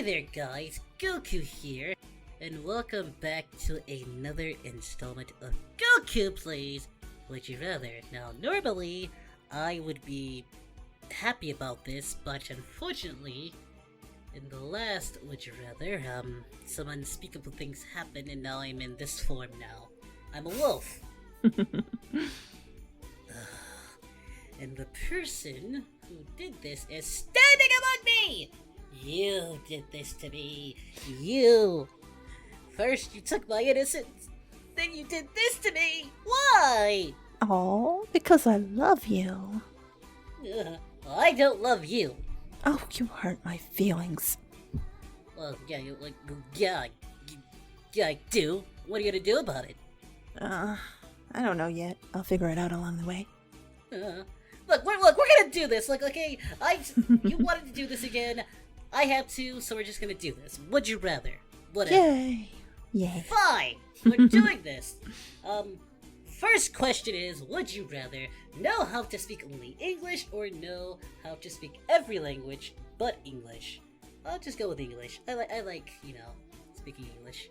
Hey there guys, Goku here, and welcome back to another installment of Goku Plays Would You Rather. Now normally, I would be happy about this, but unfortunately, in the last Would You Rather, some unspeakable things happened and now I'm in this form now. I'm a wolf! And the person who did this is standing among me! You did this to me. You! First you took my innocence, then you did this to me! Why? Oh, because I love you. I don't love you. Oh, you hurt my feelings. Well, yeah, I do. What are you gonna do about it? I don't know yet. I'll figure it out along the way. Look, we're gonna do this. Look, okay, you wanted to do this again. I have to, so we're just gonna do this. Would you rather? Whatever. Yay! Yay. Fine! We're doing this! First question is, would you rather know how to speak only English or know how to speak every language but English? I'll just go with English. I like, speaking English.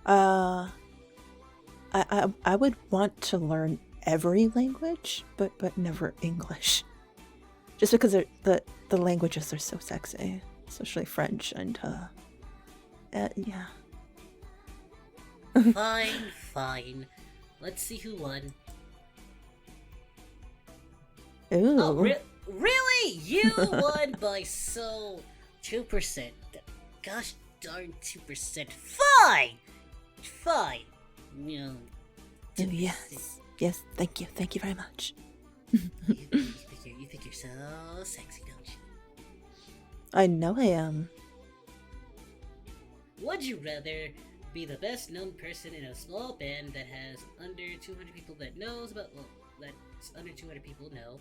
I would want to learn every language, but never English. Just because the languages are so sexy, especially French and yeah. Fine. Let's see who won. Ooh. Oh, really? You won by 2%. Gosh darn 2%. Fine. No. Yes. Thank you very much. You think you're so sexy, don't you? I know I am. Would you rather be the best known person in a small band that has under 200 people that's under 200 people know,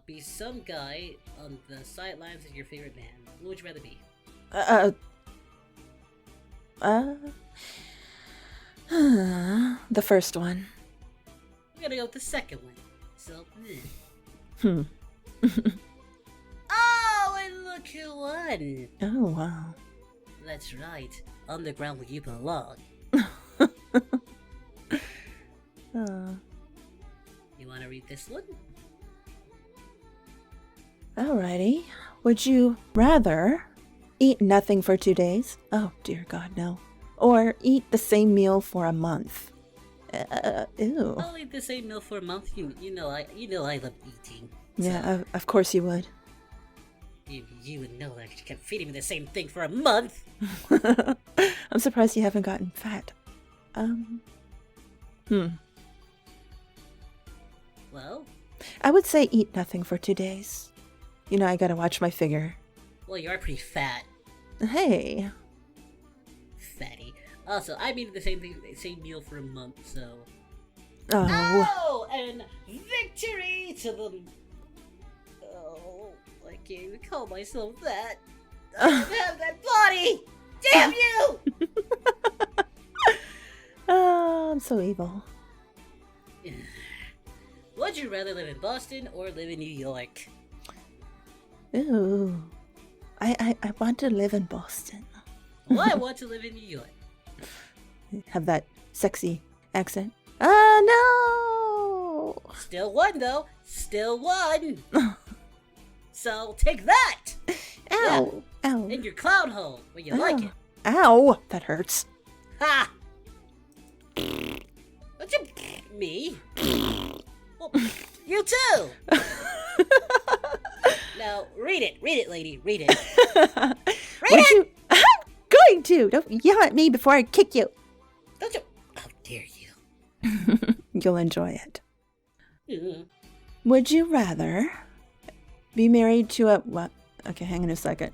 be some guy on the sidelines of your favorite band? What would you rather be? The first one. We're gonna go with the second one. So, Oh, and look who won! Oh, wow. That's right. Underground where you belong. You wanna read this one? Alrighty. Would you rather eat nothing for 2 days? Oh, dear God, no. Or eat the same meal for a month? Ew. I'll eat the same meal for a month. You know I love eating. So Yeah, of course you would. you would know that you kept feeding me the same thing for a month. I'm surprised you haven't gotten fat. Well, I would say eat nothing for 2 days. You know, I gotta watch my figure. well, you are pretty fat, Hey. fatty. Also, I mean the same meal for a month, so. Oh. Oh, and victory to the. Oh, I can't even call myself that. I don't have that body. Damn you! Oh, I'm so evil. Would you rather live in Boston or live in New York? Ooh. I want to live in Boston. Well, I want to live in New York. Have that sexy accent. No! Still won, though. Still won. So take that. Ow! Ow! In your clown hole, where you like it. Ow! That hurts. Ha! Don't you me? Well, you too. Now read it, lady, read it. I'm going to. Don't yell at me before I kick you. Don't you? How dare you? You'll enjoy it. Mhm. Would you rather be married to a what? Okay, hang on a second.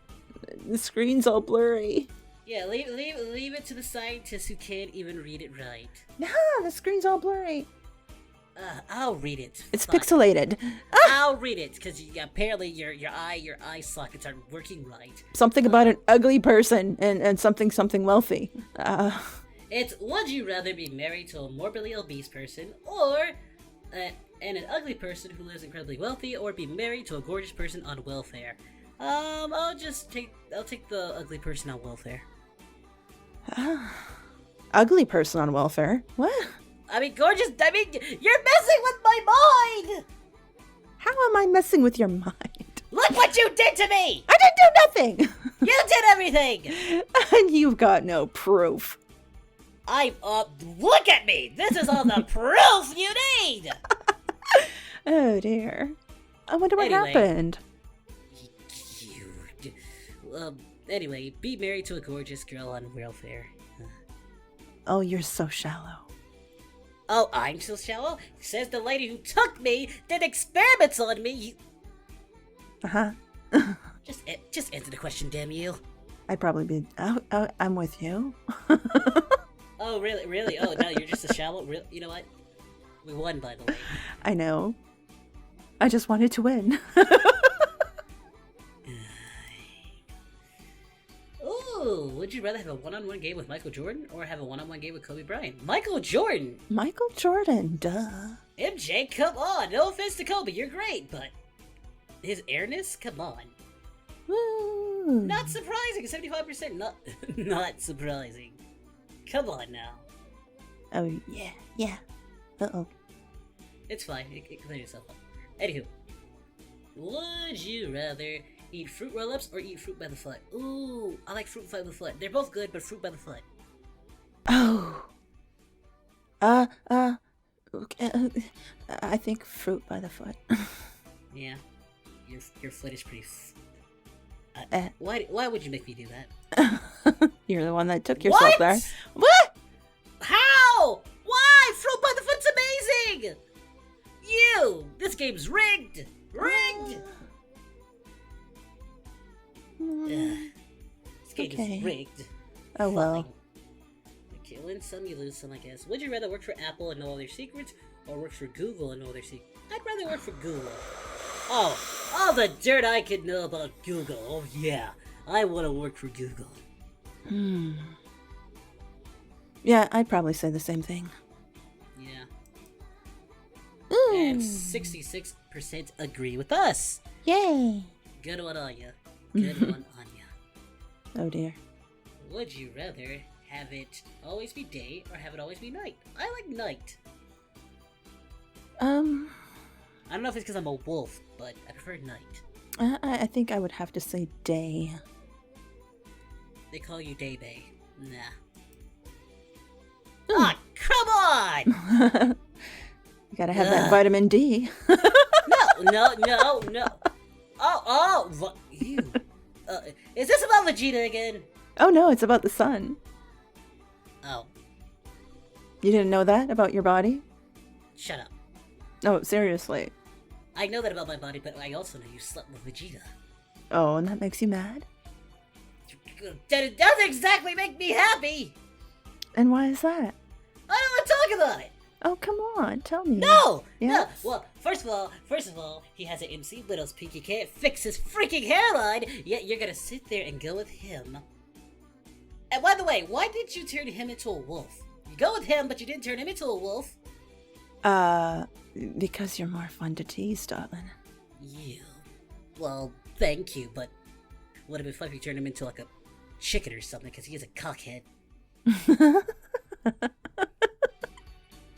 The screen's all blurry. Yeah, leave it to the scientists who can't even read it right. No, the screen's all blurry. I'll read it. It's Fine. pixelated. I'll read it because apparently your eye sockets aren't working right. Something about an ugly person and something wealthy. It's would you rather be married to a morbidly obese person or and an ugly person who lives incredibly wealthy, or be married to a gorgeous person on welfare? I'll take the ugly person on welfare. Ugly person on welfare? What? I mean, gorgeous. I mean, you're messing with my mind. How am I messing with your mind? Look what you did to me. I didn't do nothing. You did everything. And you've got no proof. Look at me. This is all the proof you need. Oh dear. I wonder what Anyway. happened. Anyway, be married to a gorgeous girl on welfare. Oh, you're so shallow. Oh, I'm so shallow? Says the lady who took me, did experiments on me. Uh-huh. Just answer the question, damn you. I'd probably be... I'm with you. Oh, really? Really? Oh, no, you're just a shallow... You know what? We won, by the way. I know. I just wanted to win. Ooh, would you rather have a one-on-one game with Michael Jordan or have a one-on-one game with Kobe Bryant? Michael Jordan! Michael Jordan, duh. MJ, come on! No offense to Kobe, you're great, but... his airness? Come on. Woo. Not surprising, 75%. Not surprising. Come on now. Oh, yeah. Uh-oh. It's fine, clean yourself up. Anywho, would you rather eat fruit roll-ups or eat fruit by the foot? Ooh, I like fruit by the foot. They're both good, but fruit by the foot. Oh. Okay. I think fruit by the foot. Yeah, your foot is pretty. Why would you make me do that? You're the one that took yourself What? there. What? How? Why? Fruit by the foot's amazing. This game's rigged. Rigged. This game is rigged. Oh well. Okay, win some, you lose some, I guess. Would you rather work for Apple and know all their secrets, or work for Google and know their secrets? I'd rather work for Google. Oh, all the dirt I could know about Google. Oh yeah, I want to work for Google. Yeah, I'd probably say the same thing. Yeah. Ooh. And 66% agree with us. Yay. Good one on ya. Good one on ya. Oh dear. Would you rather have it always be day or have it always be night? I like night. I don't know if it's because I'm a wolf, but I prefer night. I think I would have to say day. They call you Day Bay. Nah. Ah, come on! You gotta have that vitamin D. No. What? You. Is this about Vegeta again? Oh no, it's about the sun. Oh, You didn't know that about your body? shut up. No, seriously. I know that about my body, but I also know you slept with Vegeta. Oh, and that makes you mad? That doesn't exactly make me happy! And why is that? I don't want to talk about it! Oh, come on, tell me. No! Yes? No! Well, first of all, he has an MC Widow's peak. He can't fix his freaking hairline, yet you're gonna sit there and go with him. And by the way, why did you turn him into a wolf? You go with him, but you didn't turn him into a wolf. Because you're more fun to tease, darling. You. Well, thank you, but would have been fun if you turned him into like a chicken or something, because he is a cockhead.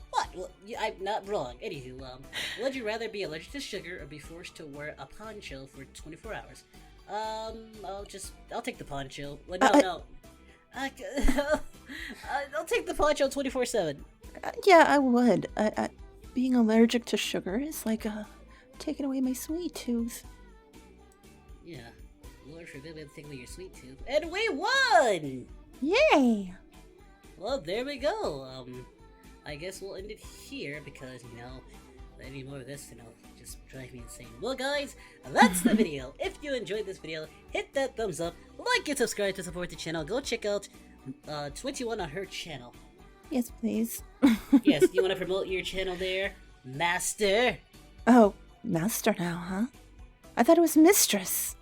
What? Well, I'm not wrong. Anywho, would you rather be allergic to sugar or be forced to wear a poncho for 24 hours? I'll take the poncho. Well, no. I'll take the poncho 24/7. Yeah, I would. Being allergic to sugar is like taking away my sweet tooth. Yeah. Lord forbid we have to take away your sweet tooth. And we won! Yay! Well, there we go. I guess we'll end it here because, any more of this, just drive me insane. Well, guys, that's the video. If you enjoyed this video, hit that thumbs up, like and subscribe to support the channel. Go check out 21 on her channel. Yes, please. Yes, you want to promote your channel there, Master? Oh, Master now, huh? I thought it was Mistress.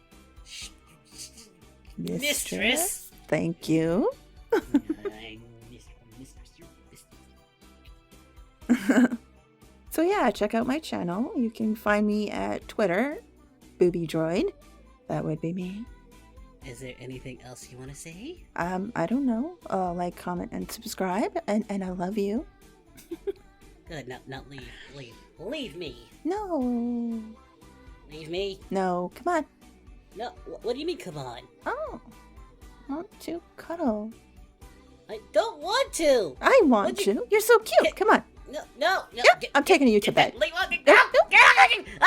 Mistress? Thank you. So yeah, check out my channel. You can find me at Twitter, BoobyDroid. That would be me. Is there anything else you want to say? I don't know. Like, comment, and subscribe, and I love you. Good, now leave me. No. Leave me? No, come on. No, what do you mean, come on? Oh. Want to cuddle. I don't want to! I want to. You're so cute. Come on. No. Yep, I'm taking you to bed. Leave me. No, No!